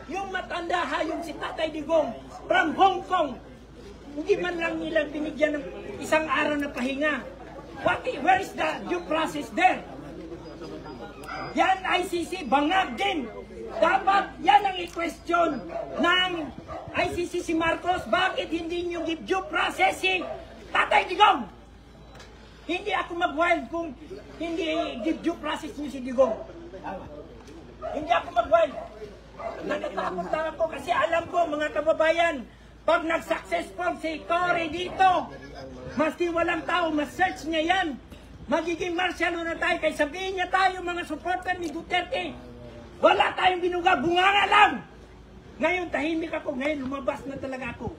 Yung matanda hayong si Tatay Digong from Hong Kong, hindi man lang nila binigyan ng isang araw na pahinga. Where is the due process there? Yan ICC, bangag din. Dapat yan ang i-question ng ICC si Marcos. Bakit hindi nyo give due process si Tatay Digong? Hindi ako mag-wild kung hindi give due process nyo si Digong. Hindi ako mag-wild. Natatakot lang ako kasi alam ko mga kababayan, pag nag-successful si Cory dito, maski walang tao, ma-search niya yan. Magiging martial law na tayo, kaya sabihin niya tayo mga supporter ni Duterte. Wala tayong binuga, bunganga lang! Ngayon, tahimik ako, ngayon lumabas na talaga ako.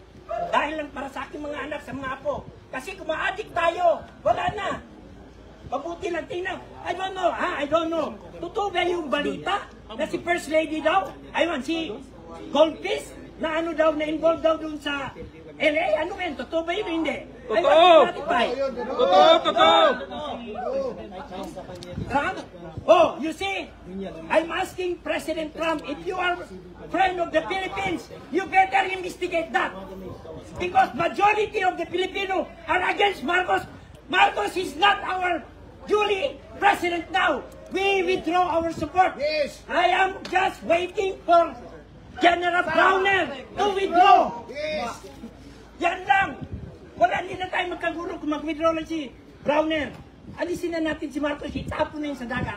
Dahil lang para sa aking mga anak, sa mga apo. Kasi kung ma-addict tayo, wala na. Mabuti lang, tingnan. I don't know. Totoo ba yung balita na si First Lady daw? Si Goldfish, na ano daw, na-involve daw dun sa LA? Ano yan? Totoo ba yun? Hindi. Totoo! Totoo! Trump? Oh, you see, I'm asking President Trump, if you are friend of the Philippines, you better investigate that. Because majority of the Filipino are against Marcos. Marcos is not our duly president now. We withdraw our support. Yes. I am just waiting for General Browner to withdraw. Yes. Yan lang. Wala, hindi na tayo magkagulo kung mag-withdraw lang si Browner. Alisin na natin si Marcos, itapon na yun sa dagat.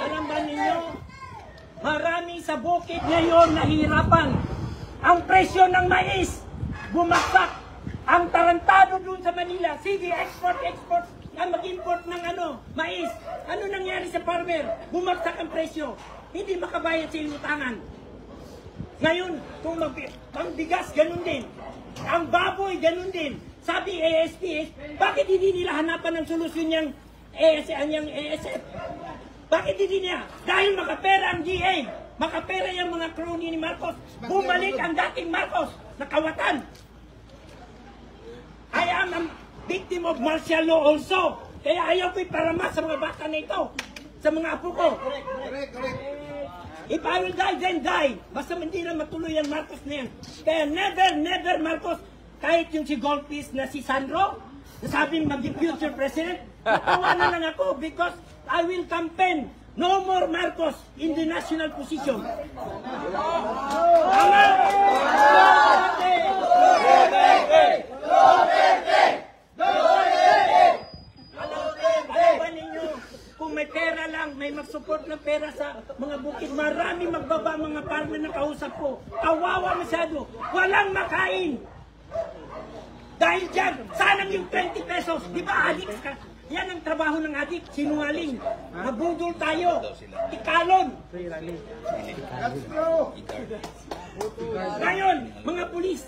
Alam ba ninyo, marami sa bukid ngayon nahihirapan. Ang presyo ng mais, bumagsak. Ang tarantado dun sa Manila, sige, export, mag-import ng mais. Ano nangyari sa farmer? Bumagsak ang presyo. Hindi makabayad sa inutangan. Ngayon, kung bigas, ganun din. Ang baboy, ganun din. Sabi ASP, bakit hindi nila hanapan ng solusyon niyang ASF? Bakit hindi niya? Dahil makapera ang DA, makapera yung mga crony ni Marcos. Bumalik ang dating Marcos, nakawatan. I am a victim of martial law also. Kaya ayaw ko'y parama sa mga bata na ito. Sa mga apo ko. Correct. If I will die, then die. Basta hindi na matuloy ang Marcos na yan. Kaya never Marcos. Kahit yung si Goldfish na si Sandro, nasabing maging future president, natawa na lang ako because I will campaign no more Marcos in the national position. Tama! Kung may pera lang, may mag-support ng pera sa mga bukid, marami magbaba mga farmer na kausap ko. Kawawa masyado. Walang makain. Dahil dyan, sanang yung 20 pesos. Di ba, addicts ka? Yan ang trabaho ng addict. Sinungaling. Mabudol tayo. Tikalon. Ngayon, mga pulis,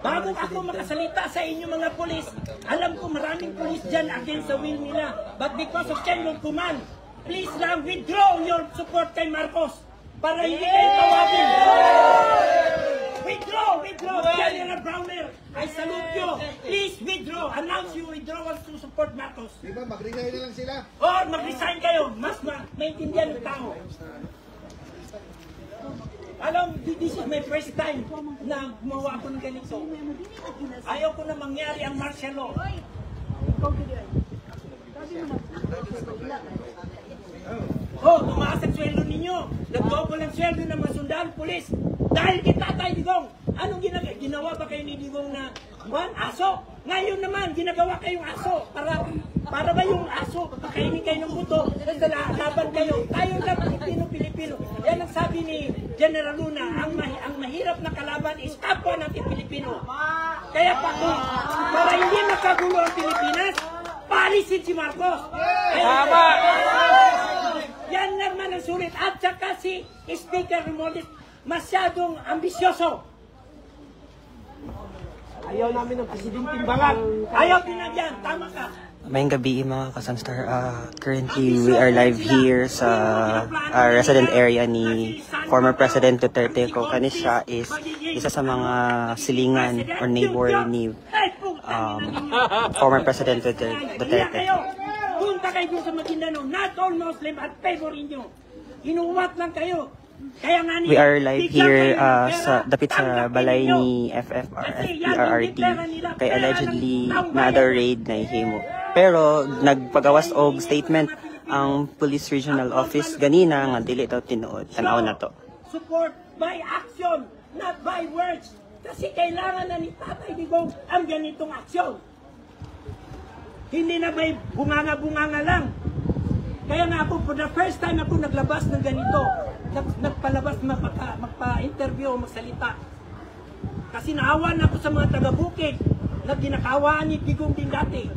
bago ako makasalita sa inyo mga pulis, alam ko maraming pulis dyan against the will nila. But because of chain of command, please lang withdraw your support kay Marcos para hindi kayo tawagin. Withdraw! General Browner, I salute you. Please withdraw. Announce your withdrawal to support Marcos. Di ba, mag-resign na lang sila? Or mag-resign kayo. Mas maintindihan ng tao. Alam, this is my first time na gumawa ako ng ganito. Ayaw ko na mangyari ang martial law. Oh, tumaas ang sweldo ninyo. Nag-double ang sweldo ng mga sundalo, pulis. Dahil kita tayo, Digong. Anong ginawa ba kayo ni Digong na aso? Ngayon naman, ginagawa kayong aso. Para ba yung aso, pakainin kayo ng buto, laban kayo. Tayo lang, Pilipino. Yan ang sabi ni General Luna, ang mahirap na kalaban is kapwa natin Pilipino. Kaya para hindi makagulo ang Pilipinas, palisin si Marcos. Tama! Yan naman ang sulit. At saka si Speaker Romualdez, masyadong ambisyoso. Ayaw namin ng presidenteng balag. Ayaw pinagyan. Tama ka. Mayang gabi mga Kasamstar. Currently, we are live here sa resident area ni former President Duterte ko, kani siya is isa sa mga silingan or neighbor ni former President Duterte. Punta kayo sa Maguindanao, not all Muslim at favor inyo. Inuwat lang kayo. Kaya nga We are live here sa dapit sa balay ni FPRRD kay allegedly another raid na ihimo. Pero nagpagawas og statement ang Police Regional Office ganina nga dili daw tinuod tan-aw na to. Support by action, not by words. Kasi kailangan na ni Tatay Digong ang ganitong aksyon. Hindi na may bunganga-bunganga lang. Kaya nga ako, for the first time ako naglabas ng ganito. Nagpalabas, magpa-interview o magsalita. Kasi naawan ako sa mga taga-Bukid na ginakawaan ni Digong din dati.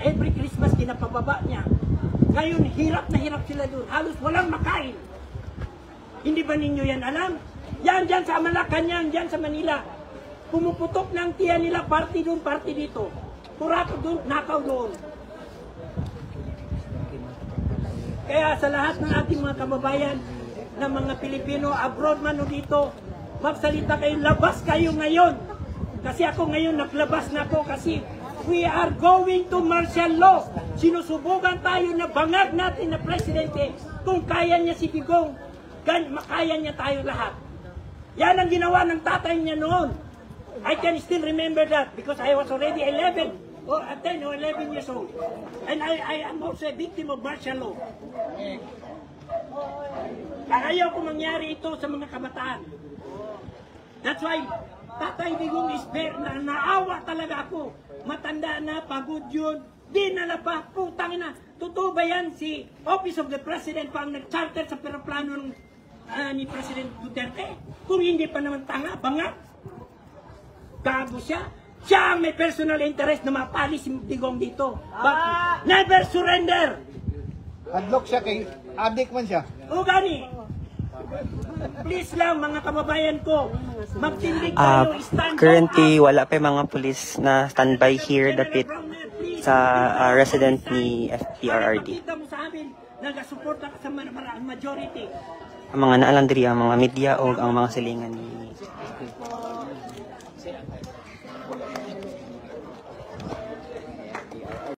Every Christmas ginapababa niya. Ngayon, hirap na hirap sila doon. Halos walang makain. Hindi ba ninyo yan alam? Yan dyan sa Malacanang, dyan sa Manila. Pumuputok ng tiyan nila, party doon, party dito. Kurako doon, nakaw doon. Kaya sa lahat ng ating mga kababayan, ng mga Pilipino, abroad man o dito, magsalita kayo, labas kayo ngayon. Kasi ako ngayon, naglabas na ako kasi we are going to martial law. Sinusubukan tayo na bangag natin na presidente kung kaya niya si Digong, makaya niya tayo lahat. Yan ang ginawa ng tatay niya noon. I can still remember that because I was already 11 or 10 or 11 years old. And I am also a victim of martial law. Ayaw ko mangyari ito sa mga kabataan. That's why Tatay Digong is very, naawa talaga ako. Matanda na, pagod yun. Dinala pa, putang ina. Totoo ba yan si Office of the President pa ang nag-charter sa peraplano ni President Duterte? Kung hindi pa naman tanga, banga. Gago siya. Siya ang may personal interest na mapali si Digong dito. But never surrender. Adlock siya kay adik man siya. O gani. Please lang mga kababayan ko, magtindig tayo, stand Currently, wala pa mga pulis na standby here dapit sa resident ni FPRRD. Kita mo sa amin, nagasuporta ka sa majority. Ang mga naalandri, ang mga media o ang mga silingan ni